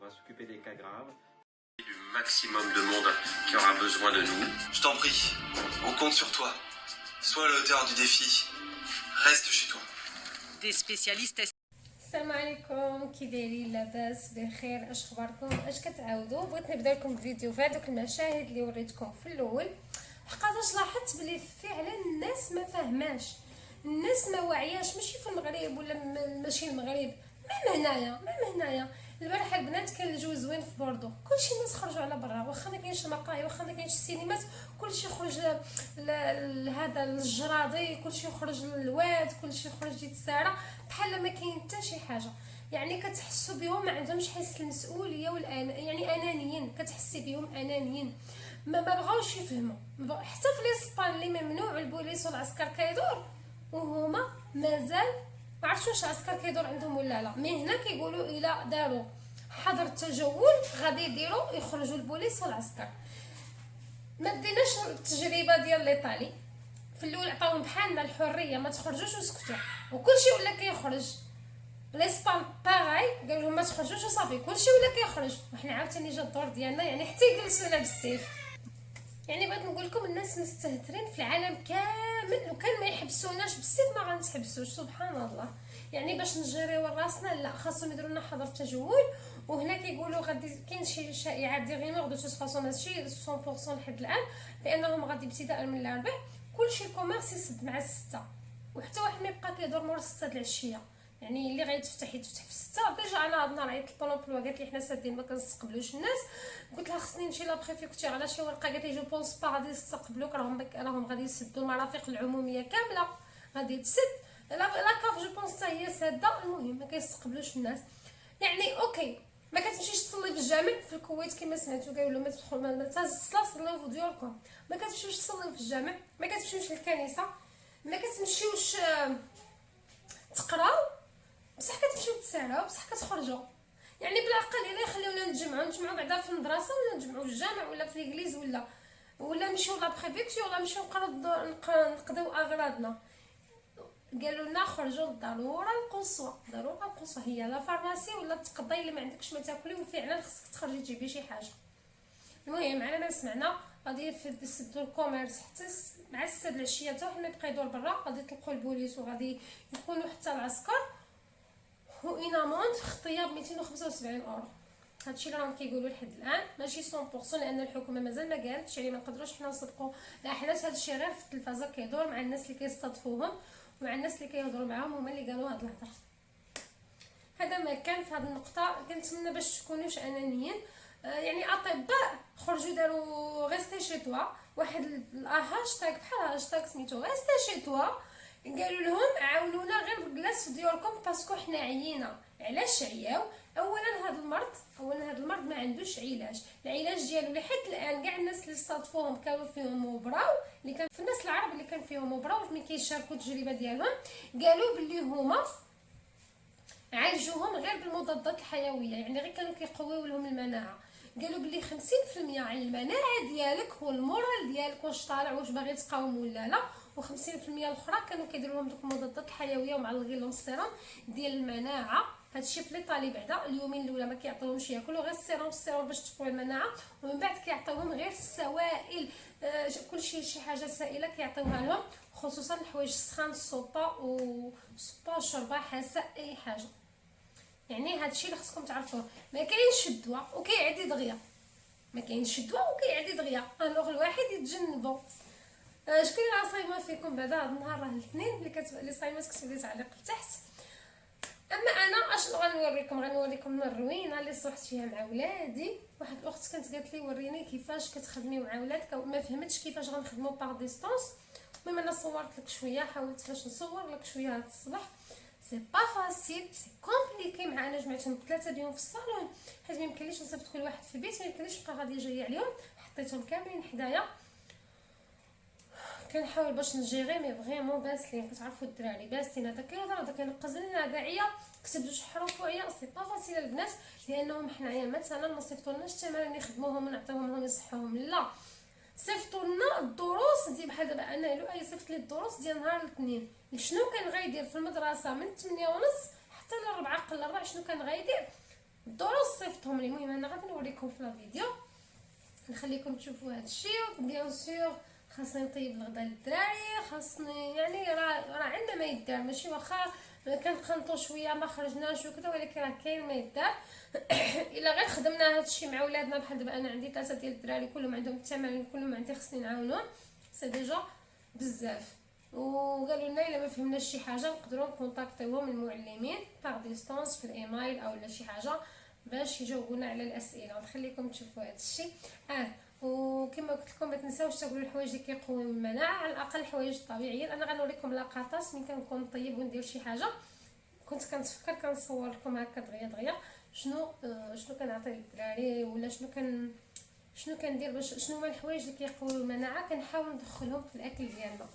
va s'occuper des cas graves. Du maximum de monde qui aura besoin de nous. Je t'en prie, on compte sur toi. Sois à la hauteur du défi. Reste chez toi. Des spécialistes. السلام عليكم، كي دايرين؟ لاباس بخير؟ اش اخباركم؟ اش كتعاودوا؟ بغيت نبدا لكم بفيديو في هذوك المشاهد اللي وريتكم في الاول. حقاش لاحظت بلي فعلا الناس ما فاهماش، الناس ما واعياش، ماشي في المغرب ولا ماشي المغرب، ميم هنايا البارحه البنات كان الجو زوين في بوردو، كلشي الناس خرجوا على برا، واخا ما كاينش المقاهي، واخا ما كاينش السينمات، كلشي خرج لهذا الجراضي، كلشي خرج للواد، كلشي خرج يتسارى بحال ما كاين حتى شي حاجه. يعني كتحسوا بهم ما عندهمش حس المسؤوليه يعني انانيين، كتحسي بهم انانيين، ما بغاوش يفهموا. حتى في الاسبان اللي ممنوع البوليس والعسكر كيدور، وهما مازال ما عرفتش واش العسكر كيدور عندهم ولا لا. مي هنا كيقولوا الا داروا حظر التجول غادي يديروا يخرجوا البوليس والعسكر. ما ديناش التجربه ديال ليطالي، في الاول عطاوهم بحالنا الحريه ما تخرجوش وسكتوا، وكلشي ولا كيخرج. الاسبان باغاي قال لهم ما تخرجوش وصافي، كلشي ولا كيخرج، وحنا عاوتاني جا الدور ديالنا، يعني حتى يجلسونا بالسيف. يعني بغيت نقول لكم الناس مستهترين في العالم كامل، وكان ما يحبسوناش بالسيف ما غنتحبسوش، سبحان الله. يعني باش نجريو راسنا لا، خاصهم يديروا لنا حظر تجول. وهنا كيقولوا غادي كاين شي شائعات دي غيمور دو توسفاسون ماشي 100% لحد الان، بانهم غادي ابتداء من الاربع كلشي الكوميرس يسد مع 6، وحتى واحد ما يبقى كيدور مور 6 د العشيه. يعني اللي غيتفتح يتفتح في 6. ديجا انا هاد النهار عيطت لبولومبلوا قالت لي حنا سادين ما كنستقبلوش الناس، قلت لها خصني نمشي لابريفيكتور على شي ورقه، قالت لي جو بونس با غادي يستقبلوك، راهم غادي يسدوا المرافق العموميه كامله غادي تسد، لا كاف جو بونس حتى هي ساده، المهم ما كيستقبلوش الناس. يعني اوكي ما كتمشيش تصلي في الجامع في الكويت كما سمعتوا قالوا ما تدخلوا ما تصلوا في ديوركم، ما كتمشيوش تصليو في الجامع، ما كتمشيوش للكنيسه، ما كتمشيوش تقراو، بصح كتمشيو تساراو، بصح كتخرجوا. يعني بالعقل الا يخليونا نتجمعوا بعدا في المدرسه، ولا نتجمعوا في الجامع ولا في ليغليز، ولا نمشيو لابريفيكتور، ولا نمشيو نقضيو اغراضنا. قالوا لنا خرجوا ضروره القصوى، هي لا فارماسي ولا تقضي اللي ما عندكش ما تاكلي، وفعلا خصك تخرجي تجيبي شي حاجه. المهم على ما سمعنا غادي يسدوا الكوميرس حتى مع 6 د العشيه، حتى واحد ما يبقى يدور برا، غادي يطلقوا البوليس وغادي يكونوا حتى العسكر، وإن اموند خطيه ب 275 اورو. هادشي اللي راهم كيقولوا لحد الان، ماشي 100% لان الحكومه مازال ما قالتش، يعني ما نقدروش حنا نصدقوا الاحداث. هادشي غير في التلفازه كيدور مع الناس اللي كيستضفوهم ومع الناس اللي كيهضروا معاهم، هما اللي قالوا هاد الهضره. هذا ما كان في هذه النقطه. كنتمنى باش تكونوش انانيين. يعني اطباء خرجوا داروا غيستي شي توا، واحد الهاشتاغ بحال هاشتاغ سميتو غيستي شي توا، قالوا لهم عاونونا غير بالجلاس في ديوركم باسكو حنا عيينا. علاش عياو؟ اولا هذا المرض ما عندوش علاج، العلاج ديالو لحد الان كاع الناس اللي صادفوهم كانوا فيهم وبراو، اللي كان في الناس العرب اللي كان فيهم وبراو ملي كيشاركوا التجربه ديالهم، قالوا باللي هما عالجوهم غير بالمضادات الحيويه، يعني غير كانوا كيقويو لهم المناعه. قالوا بلي 50% على المناعه ديالك هو المورال ديالك، واش طالع واش باغي تقاوم ولا لا، و50% الاخرى كانوا كيديروا لهم دوك المضادات الحيويه ومعلقين لهم السيروم ديال المناعه. هادشي في ليطالي بعدا اليومين الاولى ما كيعطيوهمش ياكلوا غير السيروم باش تقوي المناعه، ومن بعد كيعطيوهم غير السوائل، كلشي شي حاجه سائله كيعطيوها لهم، خصوصا الحوايج السخان، السوبا شوربه حاسه اي حاجه. يعني هادشي اللي خصكم تعرفوه. ما كاينش الدواء وكيعدي دغيا، الوغ الواحد يتجنبو. شكون اللي صايمه فيكم بعدا هاد النهار؟ راه الاثنين اللي صايمه تكتب لي تعليق لتحت. اما انا اشنو غنوريكم الروينه اللي صحت فيها مع ولادي. واحد الاخت كانت قالت لي وريني كيفاش كتخدمي مع ولادك، ما فهمتش كيفاش غنخدموا باغ ديستونس. المهم انا صورت لك شويه، حاولت باش نصور لك شويه هاد الصباح. سي با فاسيل، سي كومبليكي. مع انا جمعتهم 3 ديال في الصالون، حيت ما يمكنليش نصيفط كل واحد في البيت، ما يمكنليش نبقى غاديه جايه عليهم، حطيتهم كاملين حدايا. كنحاول باش نجيري، مي فريمون باسلين، كتعرفوا الدراري باسلين، هذا كيهضر هذا كينقز لنا، هذا عيا كتب 2 حروف وعيا. سي با فاسيل البنات، لانهم حنايا مثلا ما صيفطولناش التمارين يخدموهم ونعطيوهم لهم يصحوهم، لا صيفطوا لنا الدروس ديال بحال دابا انا لو صيفط لي الدروس ديال نهار الاثنين. شنو كان غيدير في المدرسه من 8:30 حتى ل 4 قل 4؟ شنو كان غيدير؟ الدروس صيفطهم لي. المهم انا غادي نوريكم في الفيديو، نخليكم تشوفوا هذا الشيء. بيان سور خاصني نطيب الغدا للدراري، خاصني يعني راه عندنا ما يدار، ماشي واخا كنتقنطوا شويه ما خرجناش وكذا، ولكن راه كاين ما يدار. الا غير خدمنا هذا الشيء مع ولادنا، بحال دابا انا عندي 3 ديال الدراري كلهم عندهم التمارين، كلهم عندي خصني نعاونهم، سي ديجا بزاف. وقالوا لنا الا ما فهمناش شي حاجه نقدروا نكونتاكطيوهم المعلمين باغ ديستونس في الايميل او لا شي حاجه باش يجاوبونا على الاسئله. نخليكم تشوفوا هذا الشيء. وكما قلت لكم ما تنساوش تاكلوا الحوايج اللي كيقويو المناعه، على الاقل الحوايج الطبيعيه. انا غنوريكم لقطات من كنكون نطيب وندير شي حاجه، كنت كنتفكر كنصور لكم هكا دغيا شنو كنعطي للدراري ولا شنو كندير باش شنو هما الحوايج اللي كيقويو المناعه، كنحاول ندخلهم في الاكل ديالنا.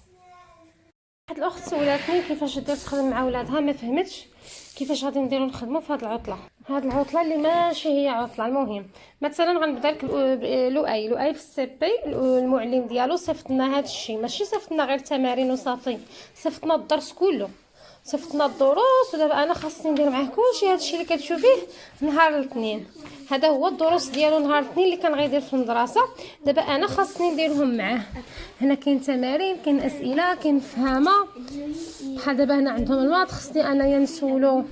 واحد الاخت سولاتني كيفاش دير تخدم مع ولادها، ما فهمتش كيفاش غادي نديرو نخدموا في هذه العطله. هذه العطله اللي ماشي هي عطله. المهم مثلا غنبدا لك لؤي في السي بي، المعلم ديالو صيفط لنا هذا الشيء، ماشي صيفط لنا غير تمارين وصافي، صيفط لنا الدرس كله، صيفط لنا الدروس. ودابا انا خاصني ندير معاه كلشي هذا الشيء اللي كتشوفيه نهار الاثنين. هذا هو الدروس ديالو نهار الاثنين اللي كان غيدير في المدرسه، دابا انا خاصني نديرهم معاه. هنا كاين تمارين، كاين اسئله، كاين فهامه. بحال دابا هنا عندهم الماط، خصني انايا نسولو.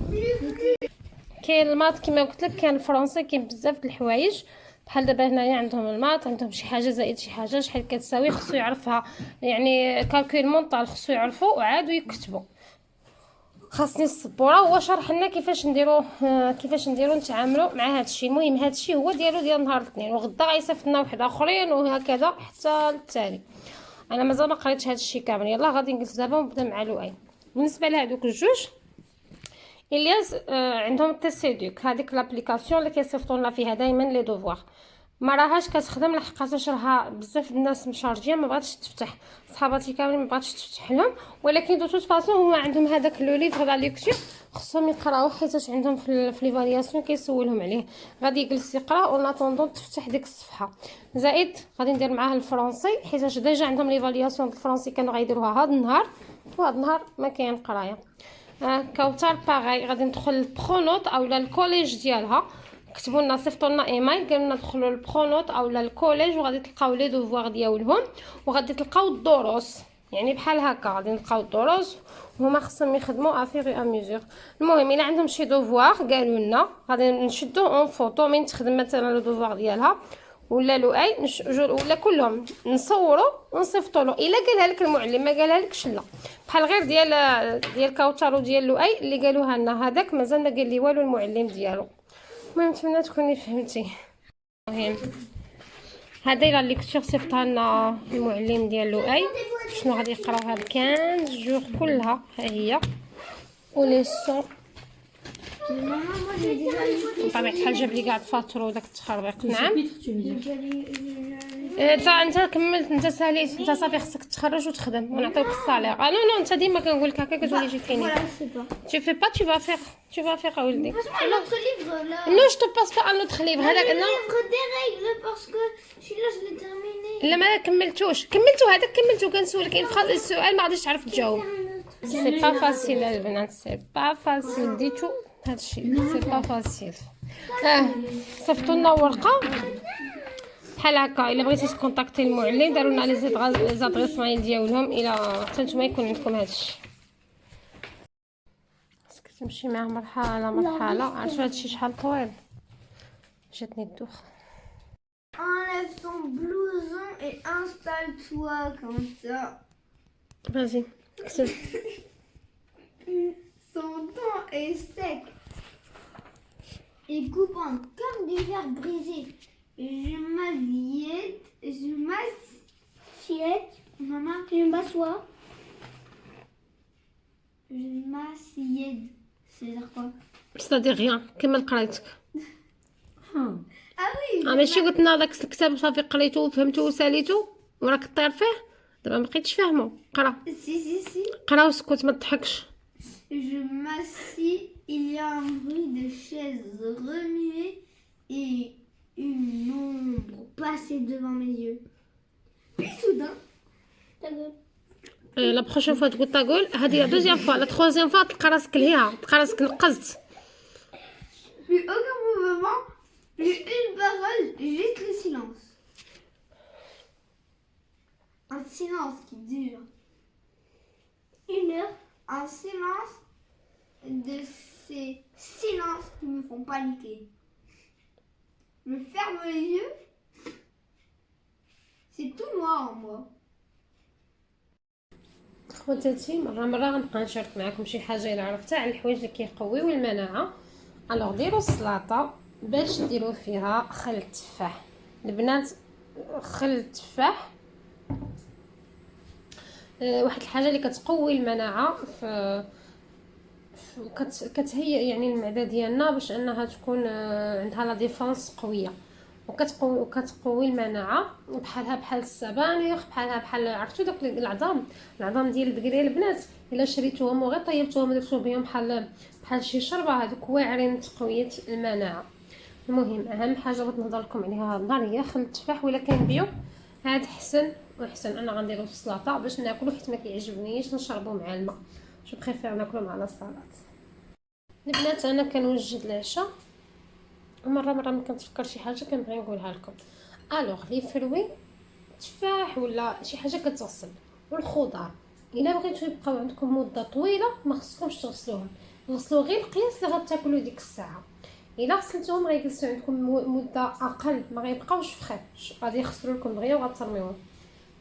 كاين الماط كما قلت لك، كاين الفرنسي، كاين بزاف د الحوايج. بحال دابا هنايا عندهم الماط، عندهم شي حاجه زائد شي حاجه شحال كتساوي، خصو يعرفها، يعني كالكول مونطال خصو يعرفو وعادو يكتبوا. خاصني السبوره. هو شرح لنا كيفاش نديرو نتعاملوا مع هذا الشيء. المهم هذا الشيء هو ديال نهار الاثنين، وغدا غيصيفط لنا واحد اخرين وهكذا حتى التالي. انا مازال ما قريتش هذا الشيء كامل. يلا غادي نجلس دابا ونبدا مع لؤي. بالنسبه لهذوك الجوج الياس عندهم تيسيدوك، هذيك لابليكاسيون اللي كيصيفطوا لنا فيها دائما لي دوفوار. ما راهاش كتخدم لحقاش راها بزاف الناس مشارجين ما بغاتش تفتح، صحاباتي كاملين ما بغاتش تفتح لهم. ولكن دو توت فاصون هما عندهم هذاك لو ليفر لا ليكتور، خصهم يقراوه حيت عندهم في ليفالياسيون كيسولهم عليه. غادي يجلس يقرا وناطوندون تفتح ديك الصفحه. زائد غادي ندير معاه الفرنسي حيت ديجا عندهم ليفالياسيون الفرنسي كانوا غيديروها هذا النهار، وهذا النهار ما كاين قرايه. كوثر باغي غادي ندخل البرونوت اولا الكوليج ديالها، كتبوا لنا صيفطوا لنا ايميل قالوا لنا دخلوا البرونوت اولا الكوليج وغادي تلقاو لي دوفوار ديالهم وغادي تلقاو الدروس. يعني بحال هكا غادي نلقاو الدروس وهما خصهم يخدموا افيغ ا ميزور. المهم الا عندهم شي دوفوار قالوا لنا غادي نشدو اون فوطو من تخدم مثلا لو دوفوار ديالها ولا لؤي ولا كلهم نصوروا ونصيفطوا له. الا قالها لك المعلم ما قالها لكش لا، بحال غير ديال كوثر وديال لؤي اللي قالوها لنا، هذاك مازال ما قال لي والو المعلم ديالو. المهم نتمنى تكوني فهمتي. المهم هذا الى ليكتور صيفطها لنا المعلم ديال لؤي شنو غادي يقراوها ب 15 جوغ كلها. ها هي ولي سون بطبيعه الحال جاب لي كاع الفاتور وداك التخربيق. نعم انت كملت، انت ساليت، انت صافي خصك تخرج وتخدم ونعطيوك الصالير. نو انت ديما كنقول لك هكا كتولي جي فيني. tu fais pas tu vas faire اولدي. Un autre livre là. نو je te passe pas un autre livre. هذاك Le لا livre des règles parce que celui-là je l'ai terminé. لا ما كملتو هذاك كملتو. كنسولك السؤال ما غاديش تعرف تجاوب. سي با فاسيل البنات، سي با فاسيل ديتو هادشي، سي با فاسيل. صيفطوا لنا ورقه بحال هكا. الا بغيتي تكونتاكتي المعلم داروا لنا لي زادريس مايل ديالهم الى حتى نتوما يكون عندكم هادشي. خاصك تمشي معاه مرحله. عرفتوا هادشي شحال طويل؟ جاتني الدوخه. Enlève ton blouson et installe-toi comme ça. Vas-y, اكتب. Son temps est sec et coupant comme du verre brisé. Je m'assieds. Maman, je m'assois. Je m'assieds. C'est-à-dire quoi? C'est-à-dire rien. كمل قرايتك. Ah oui. ماشي قلت لنا داك الكتاب صافي قريتو وفهمتو وساليتو وراك طير فيه؟ دابا ما بقيتش فاهمو. قرا Si. قرا وسكت ما تضحكش. Je m'assis, il y a un bruit de chaises remuées et une ombre passait devant mes yeux. Puis soudain, ta gueule. لا بروشين فوا تقول تاقول. هذه لا دوزيام فوا. لا تروازيام فوا تلقى راسك لهيها، تلقى راسك نقزت. Plus aucun moment, j'ai une parole, juste le silence. Un silence qui dure 1 heure. Un silence de ces silences qui me font paniquer. Je ferme les yeux. C'est tout noir en moi. خواتاتي مرة غنبقى نشارك معكم شي حاجة إلا عرفتها على الحوايج اللي كيقويو المناعة. الوغ ديروا السلطة باش ديروا فيها خل التفاح. البنات خل التفاح واحد الحاجة اللي كتقوي المناعة كتهيئ يعني المعدة ديالنا باش انها تكون عندها لا ديفونس قوية، وكتقوي المناعه بحال السبانخ، بحال عرفتوا داك العظام ديال الدكريه البنات الا شريتوهم وغير طيبتوهم ودرتو بهم بحال شي شربه، هذوك واعرين تقويه المناعه. المهم اهم حاجه بغيت نهضر لكم عليها النهار هي خل التفاح، ولا كنبيو هاد حسن واحسن. انا غنديرو في السلطه باش ناكلو حيت ما كيعجبنيش نشربو مع الماء، جو بريفير ناكلو مع السلطه. البنات انا كنوجد العشاء، مره ما كنتفكر شي حاجه كنبغي نقولها لكم. الوغ لي فروي تفاح ولا شي حاجه كتغسل، والخضار الا بغيتو يبقاو عندكم مده طويله ما خصكمش تغسلوهم، غسلوا غير القياس اللي غتاكلوا ديك الساعه. الا غسلتوهم غيجلسوا عندكم مده اقل، ما غيبقاوش فخاش، غادي يخسروا لكم دغيا وغترميوهم.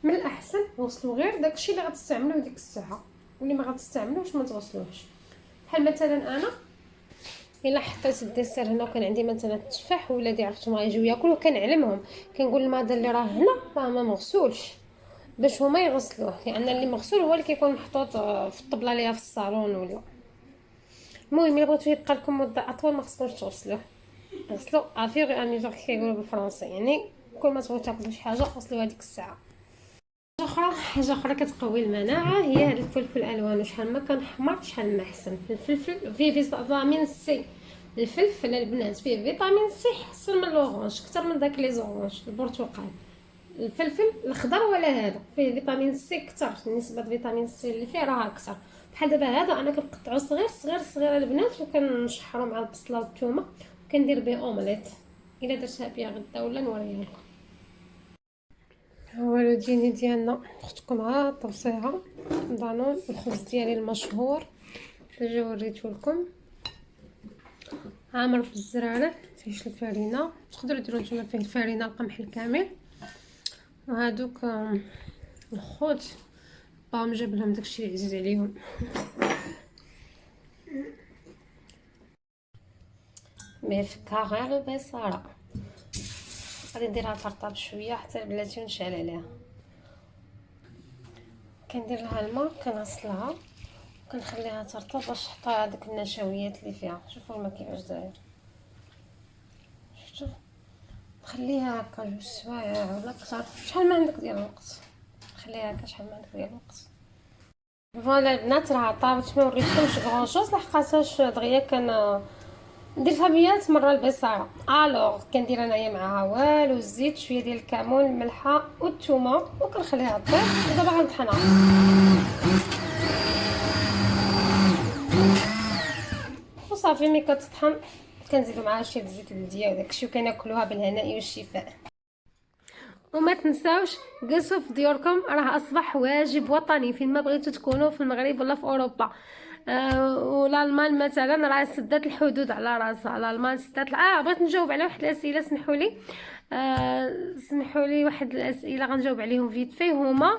من الاحسن غسلوا غير داكشي اللي غتستعملوه ديك الساعه، واللي ما غتستعملوش ما تغسلوهش. بحال مثلا انا الا حطيت الديسير هنا وكان عندي مثلا التفاح ولادي عرفتهم غيجيو ياكلوا، كنعلمهم كنقول الماده اللي راه هنا راه ما مغسولش باش هما يغسلوه، لان اللي مغسول هو اللي كيكون محطوط في الطبله اللي في الصالون ولا. المهم الا بغيتو يبقى لكم مده اطول ما خصكمش تغسلوه، غسلوا افيغ انيزور كيقولوا بالفرنسي، يعني كل ما تبغيو تاكلوا شي حاجه غسلوها ديك الساعه. حاجه اخرى كتقوي المناعه هي الفلفل الالوان، شحال ما كان حمر شحال ما احسن. الفلفل فيه فيتامين سي، الفلفل البنات فيه فيتامين سي احسن من الاورانج، اكثر من داك لي زورانج البرتقال. الفلفل الاخضر ولا هذا فيه فيتامين سي اكثر، نسبه فيتامين سي اللي فيه راه اكثر. بحال دابا هذا انا كنقطعو صغير البنات وكنشحرو مع البصله والثومه وكندير به اومليت. الا درتها بها غدا ولا نوريها لكم. هو الروتين ديالنا اختكم ها طبسيها دانون، الخبز ديالي المشهور ديجا وريته لكم، عامر بالزراره فيه الفرينه، تقدروا ديروا نتوما فيه الفرينه القمح الكامل. وهادوك الخوت باهم جاب لهم داكشي اللي عزيز عليهم. مفكه غير البصاره، غادي نديرها ترطب شويه حتى البلاتي ونشعل عليها. كندير لها الماء كنغسلها وكنخليها ترطب باش نحطها هذوك النشويات اللي فيها. شوفوا الماكياج داير، شفتوا؟ خليها هكا 2 سوايع ولا اكثر، شحال ما عندك ديال الوقت خليها هكا، شحال ما عندك ديال الوقت. فوالا البنات راه طابت، ما وريتكمش غونشوز لحقاش دغيا ندير فيها 100 مره البصاره. الوغ كندير انايا معاها والو الزيت، شويه ديال الكمون، الملحه والثومه، وكنخليها طيب. ودابا غنطحنها وصافي. ملي كتطحن كنزيدو معاها شويه الزيت البلديه وداكشي، وكناكلوها بالهناء والشفاء. وما تنساوش جلسوا في ديوركم، راه اصبح واجب وطني فين ما بغيتو تكونوا في المغرب ولا في اوروبا. والالمان مثلا راه سدات الحدود على راسها، الالمان سدات بغيت نجاوب على واحد الاسئله، سمحوا لي واحد الاسئله غنجاوب عليهم فيت في هما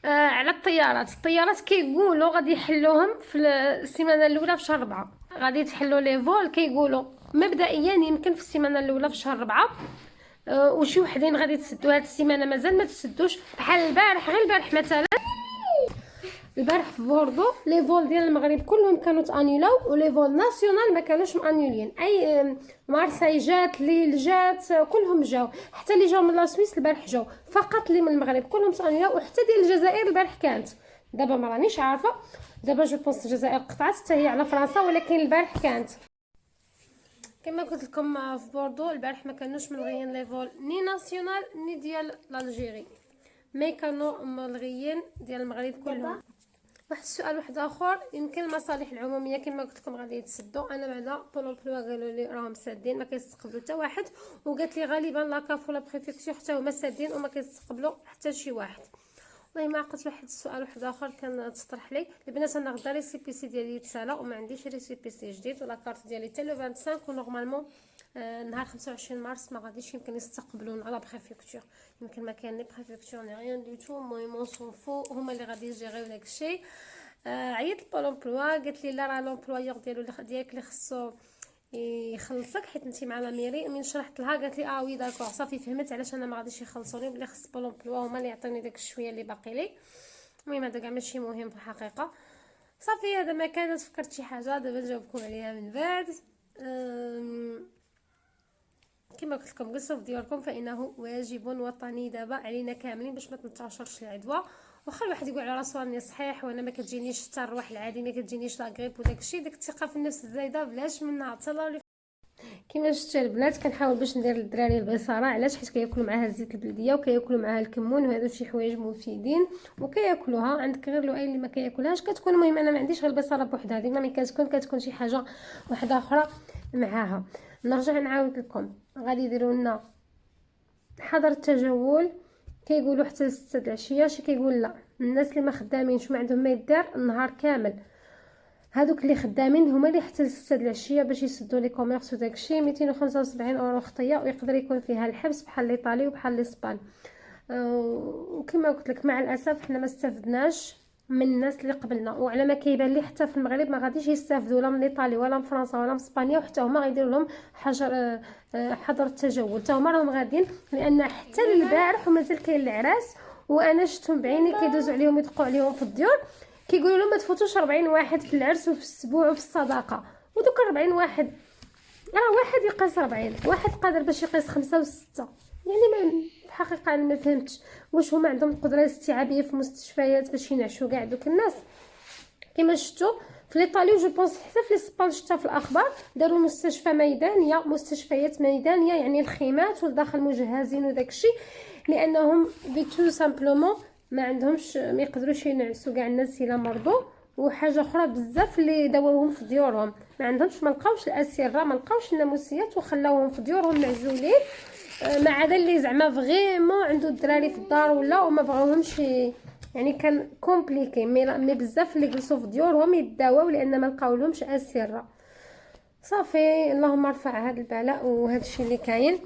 على الطيارات كيقولوا غادي يحلوهم في السيمانه الاولى في شهر 4، غادي يتحلوا لي فول كيقولوا مبدئيا يمكن في السيمانه الاولى في شهر 4، وشي وحدين غادي تسدوا هاد السيمانه مازال ما تسدوش. بحال البارح، غير البارح مثلا، البارح في بوردو لي فول ديال المغرب كلهم كانوا تانيلاو، ولي فول ناسيونال ما كانوش مانيولين. اي مارساي جات، ليل جات، كلهم جاو، حتى اللي جاو من لا سويس البارح جاو، فقط اللي من المغرب كلهم تانيلاو. وحتى ديال الجزائر البارح كانت، دابا ما رانيش عارفه، دابا جو بونس الجزائر قطعت حتى هي على فرنسا، ولكن البارح كانت. كما قلت لكم في بوردو البارح ما كانوش ملغيين لي فول ني ناسيونال ني ديال الجيري، مي كانوا ملغيين ديال المغرب كلهم. واحد السؤال واحد اخر، يمكن المصالح العموميه كما قلت لكم غادي يتسدوا. انا بعدا بول امبلوا قالوا لي راهم سادين ما كيستقبلوا حتى واحد، وقالت لي غالبا لاكاف ولا بريفكتور حتى هما سادين وما كيستقبلوا حتى شي واحد. والله ما عقلت. واحد السؤال واحد اخر كان تطرح لي البنات، انا غدا لي سي بي سي ديالي يتسالى وما عنديش لي سي بي سي جديد ولا كارت ديالي حتى لو 25 ونورمالمون نهار 25 مارس ما غاديش يمكن يستقبلون على بريفكتور، يمكن ما كاين لي بريفكتور ني ريان دو تو. المهم اون سون فو، هما اللي غادي يجيريو داك الشيء. عيطت لبول امبلوا قالت لي لا راه لومبلويور ديالك اللي خصو يخلصك حيت انت مع لا ميري. من شرحت لها قالت لي وي داكور صافي فهمت علاش انا ما غاديش يخلصوني، بلي خص بول امبلوا هما اللي يعطيوني داك الشويه اللي باقي لي. المهم هذا كاع ماشي مهم في الحقيقه. صافي هذا ما كان. فكرت شي حاجه دابا نجاوبكم عليها من بعد. كما قلت لكم قصوا في ديالكم فانه واجب وطني دابا علينا كاملين باش ما تنتشرش العدوى. واخا الواحد يقول على راسو راني صحيح وانا ما كتجينيش حتى الروح العادي، ما كتجينيش لا غريب وداك الشيء، ديك الثقه في النفس الزايده بلاش منها تهلا. كما شفتوا البنات كنحاول باش ندير للدراري البصاره، علاش؟ حيت كياكلوا معاها الزيت البلديه وكياكلوا معاها الكمون، وهادو شي حوايج مفيدين وكياكلوها. عندك غير لؤي اللي ما كياكلهاش كتكون. المهم انا ما عنديش غير البصاره بوحدها، ديما ملي كتكون شي حاجه واحده اخرى معاها. نرجع نعاود لكم، غادي يديروا لنا حظر التجول كيقولوا حتى 6 العشيه، شي كيقول لا الناس اللي ما خدامينش ما عندهم ما يدار النهار كامل. هادوك اللي خدامين هما اللي حتى 6 العشيه باش يسدوا لي كوميرس وداكشي. 275 اورو خطيه، ويقدر يكون فيها الحبس بحال ايطالي وبحال اسبان. وكما قلت لك مع الاسف حنا ما استفدناش من الناس اللي قبلنا، وعلى ما كيبان لي حتى في المغرب ما غاديش يستافدوا لا من ايطاليا ولا من فرنسا ولا من اسبانيا، وحتى هما غيديروا لهم حظر التجول حتى هما راهم غاديين. لان حتى البارح ومازال كاين العراس وانا شفتهم بعيني كيدوزوا عليهم يدقوا عليهم في الديور كيقولوا لهم ما تفوتوش 40 واحد في العرس وفي السبوع وفي الصداقه. ودوك 40 واحد راه واحد يقيس 40، واحد قادر باش يقيس 5 و6. يعني ما في الحقيقه انا ما فهمتش واش هما عندهم القدره الاستيعابيه في المستشفيات باش ينعشوا كاع دوك الناس. كما شفتوا في ايطاليا جو بونس حتى في اسبان شفتها في الاخبار داروا مستشفيات ميدانيه يعني الخيمات والداخل مجهزين وداكشي، لانهم تو سامبلومون ما عندهمش ما يقدروش ينعسوا كاع الناس الا مرضوا. وحاجه اخرى بزاف اللي داووهم في ديورهم ما عندهمش، ما لقاوش الاسره، ما لقاوش الناموسيات وخلاوهم في ديورهم معزولين. ما عدا اللي زعما فريمون عنده الدراري في الدار وما بغاوهمش، يعني كان كومبليكي. مي بزاف اللي جلسوا في ديورهم يداواو لان ما لقاولهمش اسره. صافي اللهم ارفع هذا البلاء وهذا الشيء اللي كاين.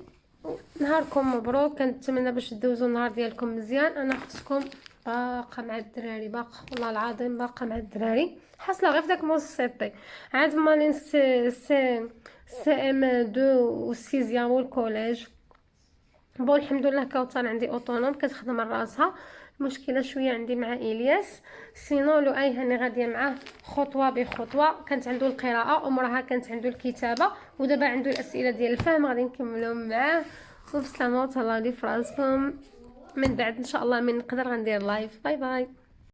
نهاركم مبروك، كنتمنى باش دوزوا النهار ديالكم مزيان. انا اختكم باقا مع الدراري، باقا والله العظيم باقا مع الدراري، حاصله غير في داك موس سي بي عاد مالين سي ام 2 و 6 والكوليج. بون الحمد لله كوثر عندي اوتونوم كتخدم راسها. المشكله شويه عندي مع الياس، سينو لو اي هاني غاديه معاه خطوه بخطوه. كانت عنده القراءه عمرها كانت عنده الكتابه، ودابا عنده الاسئله ديال الفهم غادي نكملهم معاه. وبسلامه وتهلاو لي فراسكم. من بعد ان شاء الله من نقدر غندير لايف. باي باي.